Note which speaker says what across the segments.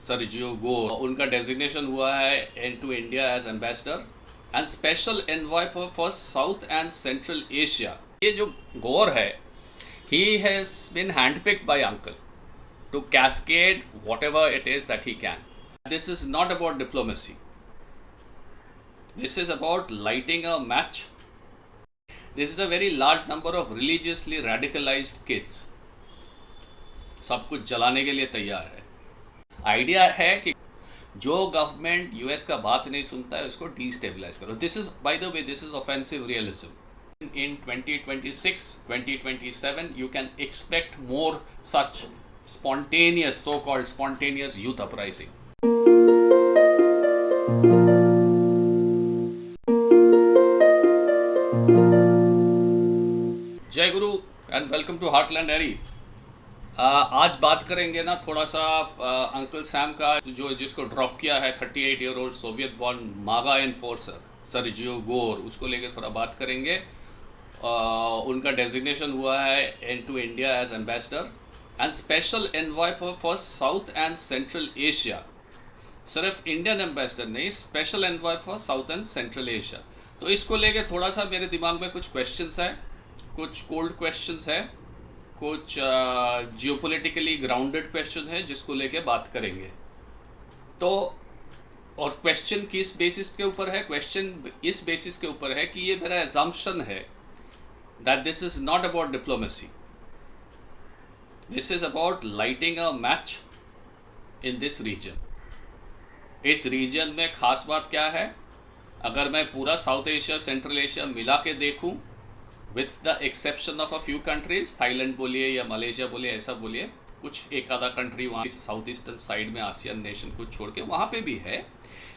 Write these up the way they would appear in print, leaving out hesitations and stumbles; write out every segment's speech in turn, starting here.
Speaker 1: Sergio Gor, उनका designation हुआ है into India as ambassador and special envoy for South and Central Asia. ये जो गोर है, he has been handpicked by uncle to cascade whatever it is that he can. This is not about diplomacy. This is about lighting a match. This is a very large number of religiously radicalized kids. सब कुछ जलाने के लिए तैयार है। Idea है कि जो गवर्नमेंट यूएस का बात नहीं सुनता है उसको डिस्टेबलाइज करो। This is, by the way, this is offensive realism. In 2026, 2027, you can expect more such spontaneous, so-called spontaneous youth uprising. जय गुरु एंड वेलकम टू हार्टलैंड एरी। आज बात करेंगे ना थोड़ा सा अंकल सैम का, जो जिसको ड्रॉप किया है 38 ईयर ओल्ड सोवियत बॉर्न मागा एनफोर्सर सर्जियो गोर, उसको लेके थोड़ा बात करेंगे। उनका डेजिग्नेशन हुआ है into India as ambassador and special envoy for South and Central Asia. सिर्फ इंडियन एम्बेसडर नहीं, special envoy for South and Central Asia. तो इसको लेके थोड़ा सा मेरे दिमाग में कुछ क्वेश्चंस हैं, कुछ कोल्ड क्वेश्चंस है, कुछ जियोपॉलिटिकली ग्राउंडेड क्वेश्चन है जिसको लेके बात करेंगे। तो और क्वेश्चन किस बेसिस के ऊपर है? क्वेश्चन इस बेसिस के ऊपर है कि ये मेरा एजम्पशन है that this is not about diplomacy. This is about lighting a match in this region. इस रीजन में खास बात क्या है? अगर मैं पूरा साउथ एशिया, सेंट्रल एशिया मिला के देखूं, with the exception of a few countries, Thailand बोलिए या मलेशिया बोलिए, ऐसा बोलिए, कुछ एक आधा कंट्री वहाँ साउथ ईस्टर्न साइड में आसियान नेशन को छोड़ के वहाँ पे भी है,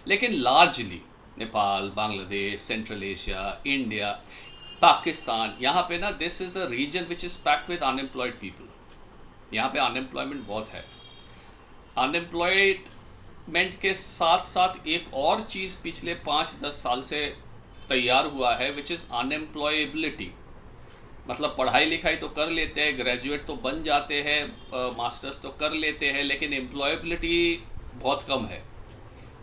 Speaker 1: लेकिन largely Nepal, Bangladesh, Central Asia, India, Pakistan, यहाँ पे ना this is a region which is packed with unemployed people. यहाँ पे अनएम्प्लॉयमेंट बहुत है। अनएम्प्लॉयमेंट के साथ साथ एक और चीज़ पिछले 5-10 साल से तैयार हुआ है, विच इज़ अनएम्प्लॉयबिलिटी। मतलब पढ़ाई लिखाई तो कर लेते हैं, ग्रेजुएट तो बन जाते हैं, मास्टर्स तो कर लेते हैं, लेकिन एम्प्लॉयबिलिटी बहुत कम है।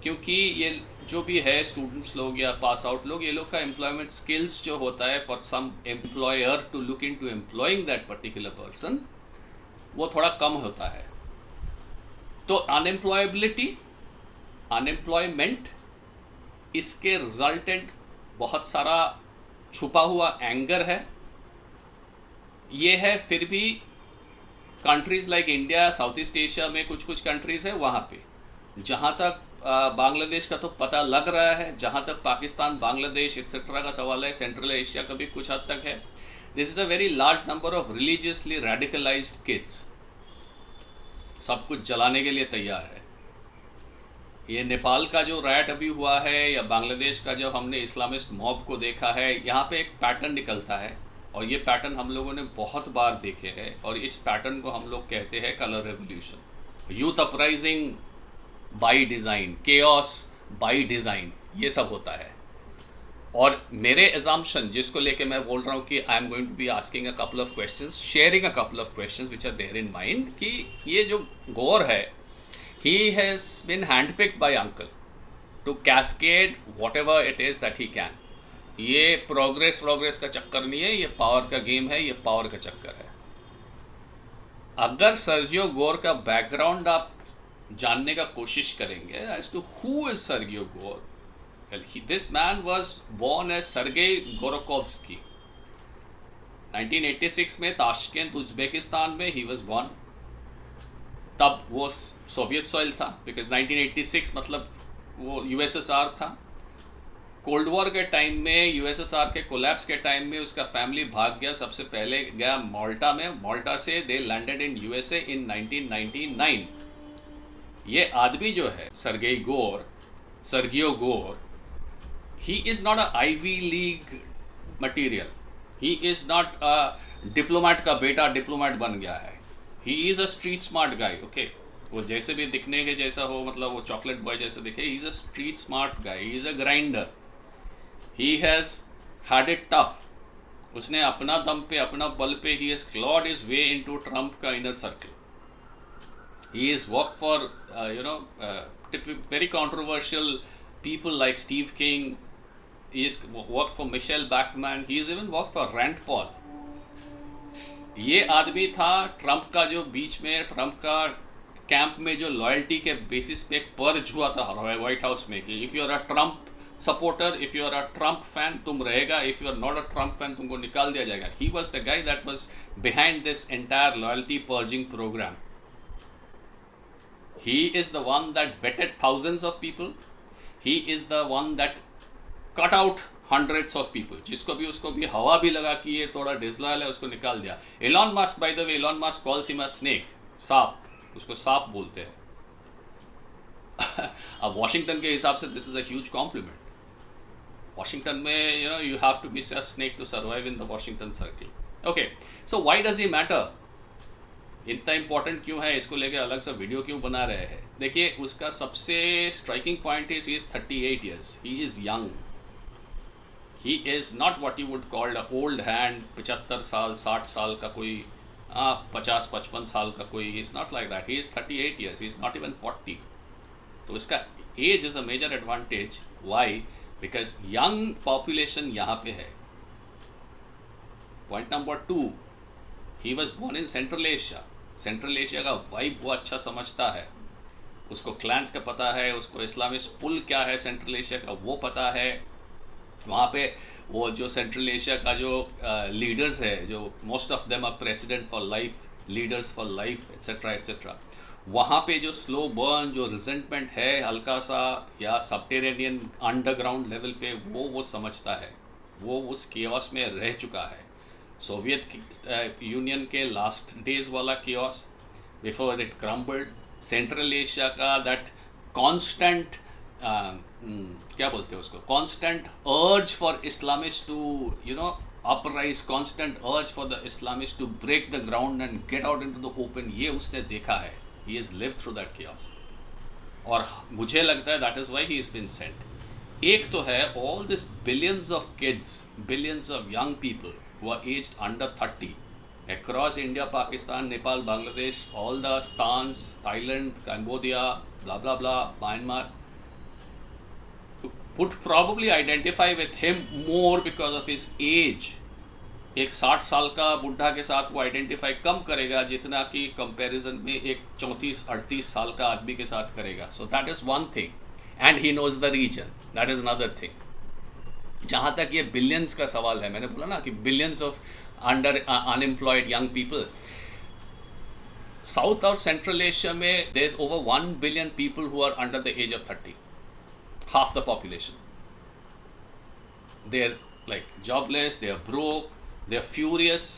Speaker 1: क्योंकि ये जो भी है स्टूडेंट्स लोग या पास आउट लोग, ये लोग का एम्प्लॉयमेंट स्किल्स जो होता है for some employer to look in to employing that particular person, वो थोड़ा कम होता है। तो अनएम्प्लॉयबिलिटी, अनएम्प्लॉयमेंट, इसके रिजल्टेंट बहुत सारा छुपा हुआ एंगर है। ये है फिर भी countries like India, south east Asia में कुछ कुछ कंट्रीज़ है वहाँ पे, जहाँ तक बांग्लादेश का तो पता लग रहा है, जहाँ तक पाकिस्तान, बांग्लादेश एक्सेट्रा का सवाल है, सेंट्रल एशिया का भी कुछ हद तक है। This is a very large number of religiously radicalised kids. सब कुछ जलाने के लिए तैयार है। ये नेपाल का जो राइट अभी हुआ है या बांग्लादेश का जो हमने इस्लामिस्ट मॉब को देखा है, यहाँ पे एक पैटर्न निकलता है, और ये पैटर्न हम लोगों ने बहुत बार देखे हैं, और इस पैटर्न को हम लोग कहते हैं colour revolution, youth uprising by design, chaos by design, ये सब होता है। और मेरे एजम्पशन जिसको लेके मैं बोल रहा हूँ कि I am going to be asking a couple of questions, sharing a couple of questions which are there in mind, कि ये जो गोर है, he has been handpicked by uncle to cascade whatever it is that he can. ये progress का चक्कर नहीं है, ये पावर का गेम है, ये पावर का चक्कर है। अगर सर्जियो गोर का बैकग्राउंड आप जानने का कोशिश करेंगे as to who is Sergio Gor, this man was born as Sergei Gorkovsky. 1986 में ताशकेंत, उज्बेकिस्तान में ही वॉज बोर्न। तब वो सोवियत सॉइल था, बिकॉज 1986 मतलब वो यूएसएसआर था। कोल्ड वॉर के टाइम में, यूएसएसआर के कोलैप्स के टाइम में उसका फैमिली भाग गया। सबसे पहले गया माल्टा में, माल्टा से दे लैंडेड इन यूएसए इन 1999। ये आदमी जो है Sergio Gor, he is not a Ivy League material, he is not a diplomat का बेटा डिप्लोमेट बन गया है। He is a street smart guy, okay. वो जैसे भी दिखने के जैसा हो, मतलब वो चॉकलेट बॉय जैसे दिखे, he is a street smart guy, he is a grinder, he has had it tough. उसने अपना दम पे, अपना बल पे, he has clawed his way into Trump का inner circle. He has worked for very controversial people like Steve King. He has worked for Michelle Bachmann. He has even worked for Rand Paul. ये आदमी था Trump का, जो बीच में Trump का camp में जो लॉयल्टी के बेसिस पे एक पर्ज हुआ था व्हाइट हाउस में कि if you are a Trump supporter, if you are a Trump fan तुम रहेगा, if you are not a Trump fan तुमको निकाल दिया जाएगा. He was the guy that was behind this entire loyalty purging programme. He is the one that vetted thousands of people. He is the one that cut out hundreds of people. जिसको भी उसको भी हवा भी लगा कि ये थोड़ा डिसलॉयल है, उसको निकाल दिया. Elon Musk, bye the way, Elon Musk calls him a snake, सांप, उसको सांप बोलते हैं. अब वॉशिंगटन के हिसाब से this is a huge complement. Washington में you have to be a snake to survive in the Washington circle. Okay, so why does he matter? इतना इंपॉर्टेंट क्यों है, इसको लेके अलग सा वीडियो क्यों बना रहे हैं? देखिए, उसका सबसे striking point is he is 38 years. He is young. He is not what you would called a old hand. 75 साल 60 साल का कोई, 50-55 साल का कोई. He is not like that. He is 38 years. He is not even 40. तो इसका age is a major advantage. Why? Because young population यहाँ पे है. Point number 2, he was born in Central Asia. Central Asia का vibe वो अच्छा समझता है. उसको क्लैंस का पता है, उसको इस्लामिस्ट पुल क्या है सेंट्रल एशिया का वो पता है. वहाँ पे वो जो सेंट्रल एशिया का जो लीडर्स है, जो most of them are president for life, leaders for life, etcetera etcetera. वहाँ पे जो स्लो बर्न, जो रिजेंटमेंट है हल्का सा या सबटेरेनियन अंडरग्राउंड लेवल पे, वो समझता है. वो उस केओस में रह चुका है. सोवियत यूनियन के लास्ट डेज वाला chaos before it crumbled. Central Asia का दैट कांस्टेंट, क्या बोलते हैं उसको, constant urge for Islamist to uprise, constant urge for the Islamist to break the ground and get out into the open, ये उसने देखा है. He is lived through that chaos. और मुझे लगता है that is why he is been sent. एक तो है all this billions of kids, billions of young people who are aged under 30 across India, Pakistan, Nepal, Bangladesh, all the stans, Thailand, Cambodia, blah blah blah, Myanmar, would probably identify with him more because of his age. एक 60 साल का बुढ़ा के साथ वो identify कम करेगा जितना कि कंपैरिजन में एक 34-38 साल का आदमी के साथ करेगा. So that is one thing. And he knows the reason, that is another thing. जहाँ तक ये बिलियंस का सवाल है, मैंने बोला ना कि billions of under unemployed young people. South और सेंट्रल एशिया में there is over 1 billion people who are under the age of 30, half the population. They are like jobless, they are broke, they are furious.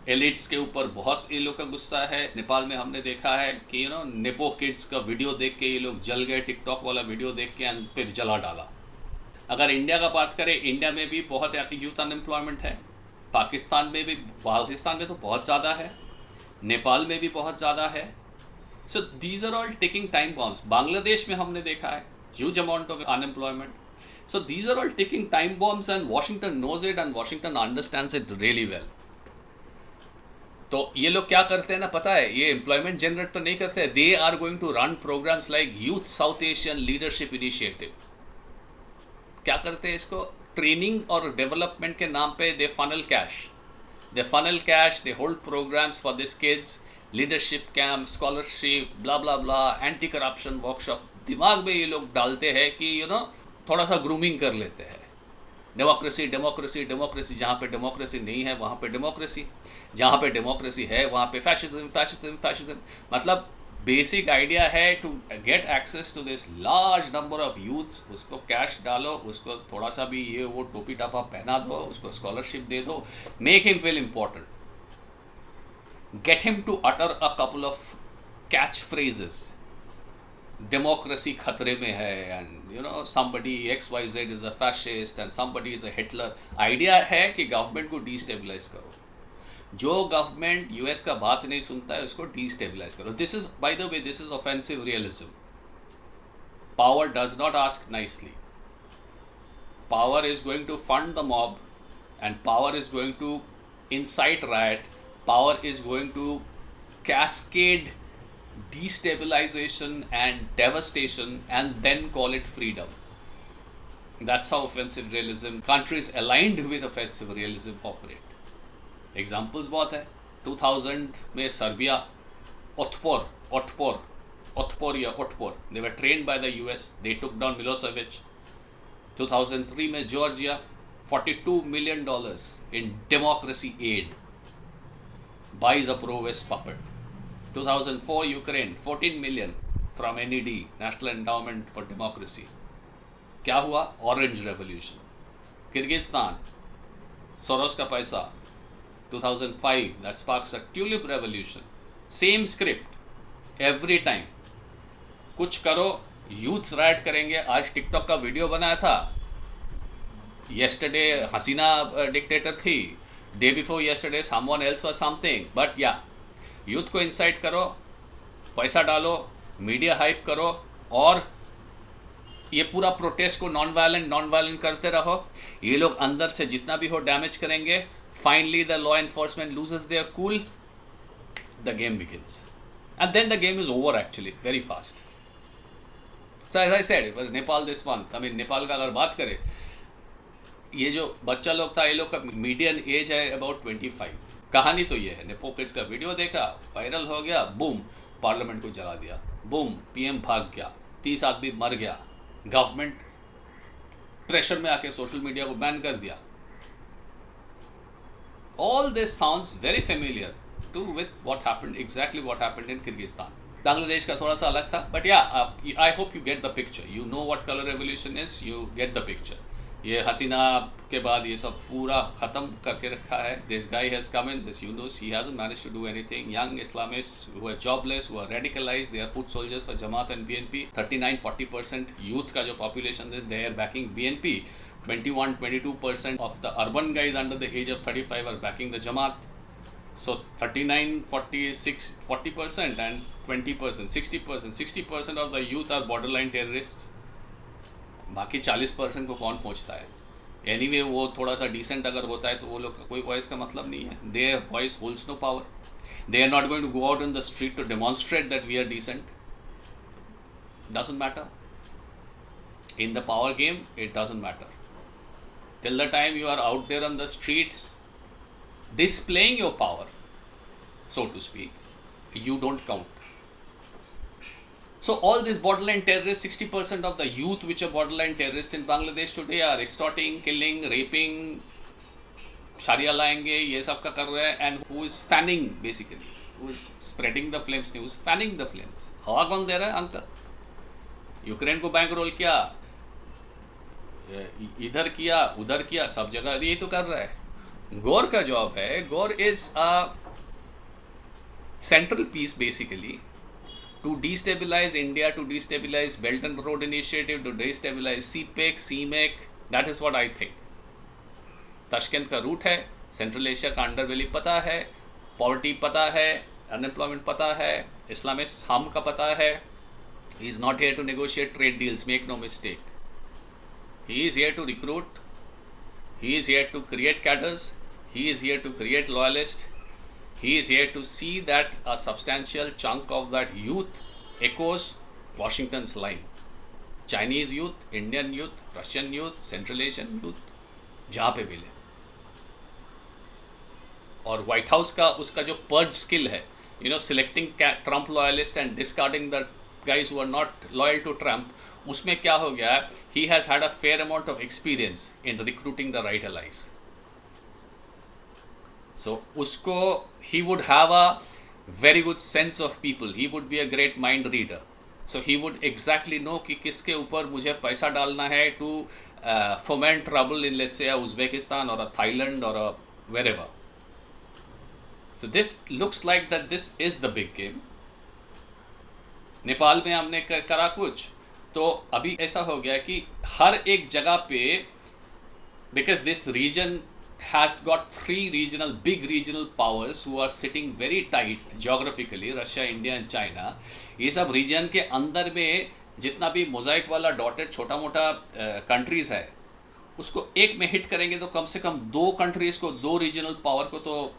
Speaker 1: Elites के ऊपर बहुत ये लोग का गुस्सा है. नेपाल में हमने देखा है कि नेपो किड्स का वीडियो देख के ये लोग जल गए, टिकटॉक वाला वीडियो देख के, एंड फिर जला डाला. अगर इंडिया का बात करें, इंडिया में भी बहुत यूथ अनएम्प्लॉयमेंट है. पाकिस्तान में तो बहुत ज़्यादा है. नेपाल में भी बहुत ज़्यादा है. So these are all ticking time bombs. Bangladesh में हमने देखा है huge amount of unemployment. So these are all ticking time bombs and Washington knows it and Washington understands it really well. तो ये लोग क्या करते हैं ना, पता है, ये एम्प्लॉयमेंट जनरेट तो नहीं करते. They are going to run programs like youth South Asian leadership initiative. क्या करते हैं इसको, ट्रेनिंग और डेवलपमेंट के नाम पे they funnel cash, they hold programs for this kids, leadership camp, scholarship, blah blah blah, anti corruption workshop. दिमाग में ये लोग डालते हैं कि थोड़ा सा ग्रूमिंग कर लेते हैं. Democracy democracy democracy. जहाँ पे डेमोक्रेसी नहीं है वहाँ पे डेमोक्रेसी, जहाँ पे डेमोक्रेसी है वहाँ पे फैशिज्म फैशिज्म फैशिज्म. मतलब बेसिक आइडिया है to get access to this large number of youths. उसको कैश डालो, उसको थोड़ा सा भी ये वो टोपी टापा पहना दो, उसको स्कॉलरशिप दे दो, make him feel important, get him to utter a couple of catch phrases. Democracy खतरे में है, and somebody XYZ is a fascist and somebody is a Hitler. Idea है कि गवर्नमेंट को डिस्टेबलाइज करो. जो गवर्नमेंट यूएस का बात नहीं सुनता है उसको डिस्टेबलाइज करो. This is, by the way, this is offensive realism. Power does not ask nicely. Power is going to fund the mob and power is going to incite riot. Power is going to cascade destabilization and devastation and then call it freedom. That's how offensive realism, countries aligned with offensive realism operate. Examples बहुत है. 2000 में Serbia, Otpor, they were trained by the US, they took down Milosevic. 2003 में Georgia, $42 million in democracy aid buys a pro-West puppet. 2004 Ukraine, 14 million from NED, National Endowment for Democracy. क्या हुआ? Orange revolution. Kyrgyzstan, Soros का पैसा, 2005, that sparks a tulip revolution. Same script, every time. कुछ करो, youth right करेंगे. आज TikTok का video बनाया था. Yesterday हसीना डिक्टेटर थी. Day before yesterday someone else was something. But yeah, youth को इंसाइट करो, पैसा डालो, मीडिया हाइप करो और ये पूरा प्रोटेस्ट को नॉन वायलेंट करते रहो. ये लोग अंदर से जितना भी हो डैमेज करेंगे. Finally the law enforcement loses their cool, the game begins and then the game is over actually very fast. So as I said, it was Nepal this month. I mean Nepal का अगर बात करें, ये जो बच्चा लोग था, ये लोग का मीडियन एज है अबाउट 25. कहानी तो ये है, नेपो किड्स का वीडियो देखा, वायरल हो गया, बूम, पार्लियामेंट को जला दिया, बूम, पीएम भाग गया, 30 आदमी मर गया, गवर्नमेंट प्रेशर में आके सोशल मीडिया को बैन कर दिया. All this sounds very familiar to with what happened, exactly what happened in Kyrgyzstan. Bangladesh का थोड़ा सा अलग था, but yeah I hope you get the picture. You know what colour revolution is, you get the picture. ये हसीना के बाद ये सब पूरा ख़त्म करके रखा है. This guy has come in, this Yunus, he hasn't managed to do anything. Young Islamists who are jobless, who are radicalized, they are foot soldiers for Jamaat and BNP. 39-40% youth का जो पॉपुलेशन है, they are backing BNP. 21-22% of the urban guys under the age of 35 are backing the Jamaat. So 39-40% and 20%, 60% of the youth are borderline terrorists. बाकी 40% को कौन पहुंचता है? Anyway वो थोड़ा सा डिसेंट अगर होता है तो वो लोग का कोई वॉइस का मतलब नहीं है. Their voice holds no power. They are not going to go out in the street to demonstrate that we are dissent. Doesn't matter. In the power game it doesn't matter. Till the time you are out there on the street displaying your power, so to speak, you don't count. So all these borderline terrorists, 60% of the youth which are borderline terrorists in Bangladesh today are extorting, killing, raping, sharia लाएंगे, ये सब का कर रहे हैं. And who is fanning basically, who is spreading the flames, who is fanning the flames? हवा कौन दे रहा है? अंकल. यूक्रेन को बैंक रोल किया, इधर किया, उधर किया, सब जगह ये तो कर रहा है. गौर का जॉब है. Gor is a central piece basically to destabilize India, to destabilize belt and road initiative, to destabilize CPEC, CMEC. That is what I think. Tashkent का रूट है, सेंट्रल एशिया का अंडरवेली पता है, पॉवर्टी पता है, unemployment पता है, Islamist harm का पता है. He is not here to negotiate trade deals, make no mistake. He is here to recruit, he is here to create cadres, he is here to create loyalists, he is here to see that a substantial chunk of that youth echoes Washington's line. Chinese youth, Indian youth, Russian youth, Central Asian youth, जहाँ पे मिले. और white house का उसका जो purge skill है, you know, selecting Trump loyalists and discarding the guys who are not loyal to Trump, उसमें क्या हो गया है? He has had a fair amount of experience in recruiting the right allies. So उसको he would have a very good sense of people. He would be a great mind reader. So he would exactly know कि किसके ऊपर मुझे पैसा डालना है to foment trouble in, let's say, a Uzbekistan or a Thailand or a wherever. So this looks like that this is the big game. Nepal में हमने करा कुछ, तो अभी ऐसा हो गया कि हर एक जगह पे, because this region has got 3 regional big regional powers who are sitting very tight geographically, Russia, India and China. ये सब रीजन के अंदर में जितना भी मोजाइक वाला डॉटेड छोटा मोटा कंट्रीज़ है, उसको एक में हिट करेंगे तो कम से कम 2 कंट्रीज़ को, 2 रीजनल पावर को तो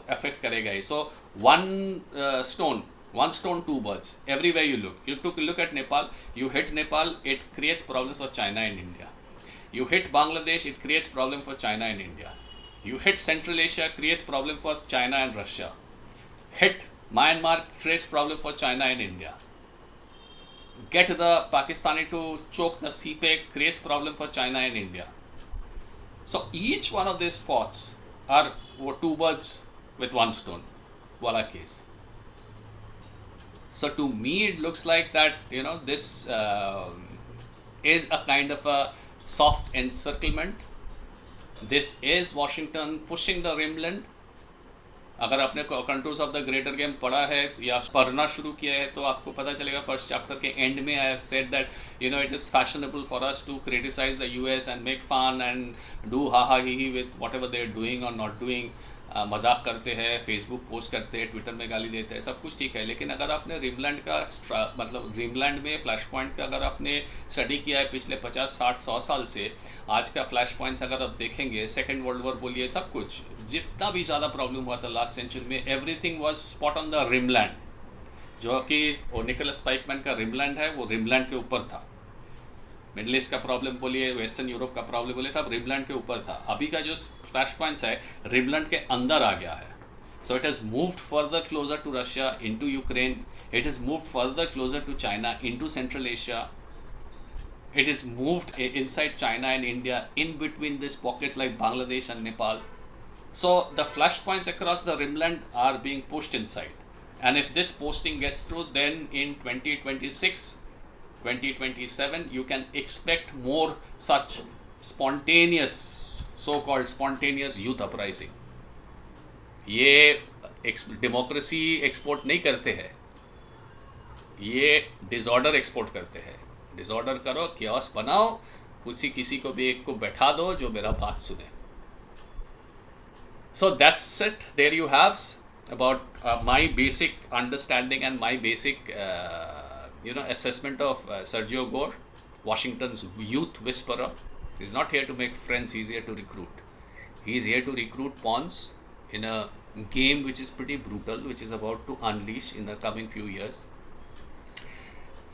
Speaker 1: अफेक्ट करेगा ही. सो 1 stone One stone, two birds. Everywhere you look. You took a look at Nepal. You hit Nepal, it creates problems for China and India. You hit Bangladesh, it creates problem for China and India. You hit Central Asia, creates problem for China and Russia. Hit Myanmar, creates problem for China and India. Get the Pakistani to choke the CPEC, creates problem for China and India. So each one of these spots are two birds with one stone. Wala case. So to me it looks like that, this is a kind of a soft encirclement. This is Washington pushing the rimland. अगर आपने contours of the greater game पढ़ा है या पढ़ना शुरू किया है तो आपको पता चलेगा फर्स्ट चैप्टर के एंड में I have said that it is fashionable for us to criticize the US and make fun and do हा ही with whatever they are doing or not doing. मजाक करते हैं, फेसबुक पोस्ट करते हैं, Twitter में गाली देते हैं, सब कुछ ठीक है. लेकिन अगर आपने ड्रीमलैंड का मतलब ड्रीमलैंड में फ्लैश पॉइंट का अगर आपने स्टडी किया है पिछले 50, 60, 100 साल से, आज का फ्लैश पॉइंट्स अगर आप देखेंगे, सेकेंड वर्ल्ड वॉर बोलिए, सब कुछ जितना भी ज़्यादा प्रॉब्लम हुआ था लास्ट सेंचुरी में, everything was spot on the rimland. जो कि निकोलस पाइकमैन का रिमलैंड है, वो रिमलैंड के ऊपर था. मिडल ईस्ट का प्रॉब्लम बोलिए, वेस्टर्न यूरोप का प्रॉब्लम बोलिए, सब रिमलैंड के ऊपर था. अभी का जो फ्लैश पॉइंट्स है रिमलैंड के अंदर आ गया है. So it has moved further closer to Russia, into Ukraine. It has moved further closer to China, into Central Asia. It is moved inside China and India, in between these pockets like Bangladesh and Nepal. So the flashpoints across the rimland are being pushed inside. And if this posting gets through, then in 2026, 2027, you can expect more such spontaneous, so-called spontaneous youth uprising. ये democracy export नहीं करते हैं, ये disorder export करते हैं. Disorder करो, chaos बनाओ, किसी को भी एक को बैठा दो जो मेरा बात सुने. So that's it. There you have about my basic understanding and my basic assessment of Sergio Gore, Washington's youth whisperer. He's not here to make friends, he's here to recruit. He's here to recruit pawns in a game which is pretty brutal, which is about to unleash in the coming few years.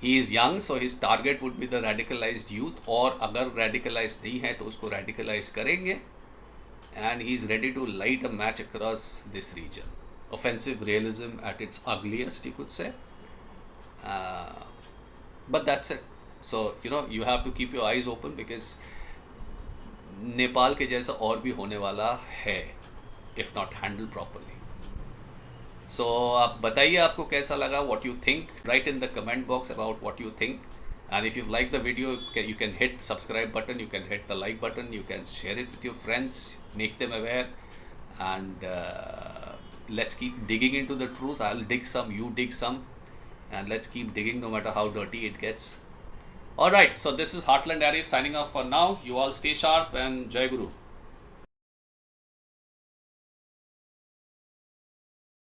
Speaker 1: He is young, so his target would be the radicalized youth, और अगर radicalized नहीं है तो उसको radicalize करेंगे. And he is ready to light a match across this region. Offensive realism at its ugliest, you could say. But that's it. So you have to keep your eyes open, because Nepal के जैसा और भी होने वाला है, if not handled properly. So आप बताइए आपको कैसा लगा, what you think, write in the comment box about what you think. And if you like the video, you can hit subscribe button, you can hit the like button, you can share it with your friends, make them aware, and let's keep digging into the truth. I'll dig some, you dig some, and let's keep digging no matter how dirty it gets. Alright, so this is Heartland Aries signing off for now. You all stay sharp and Jai Guru.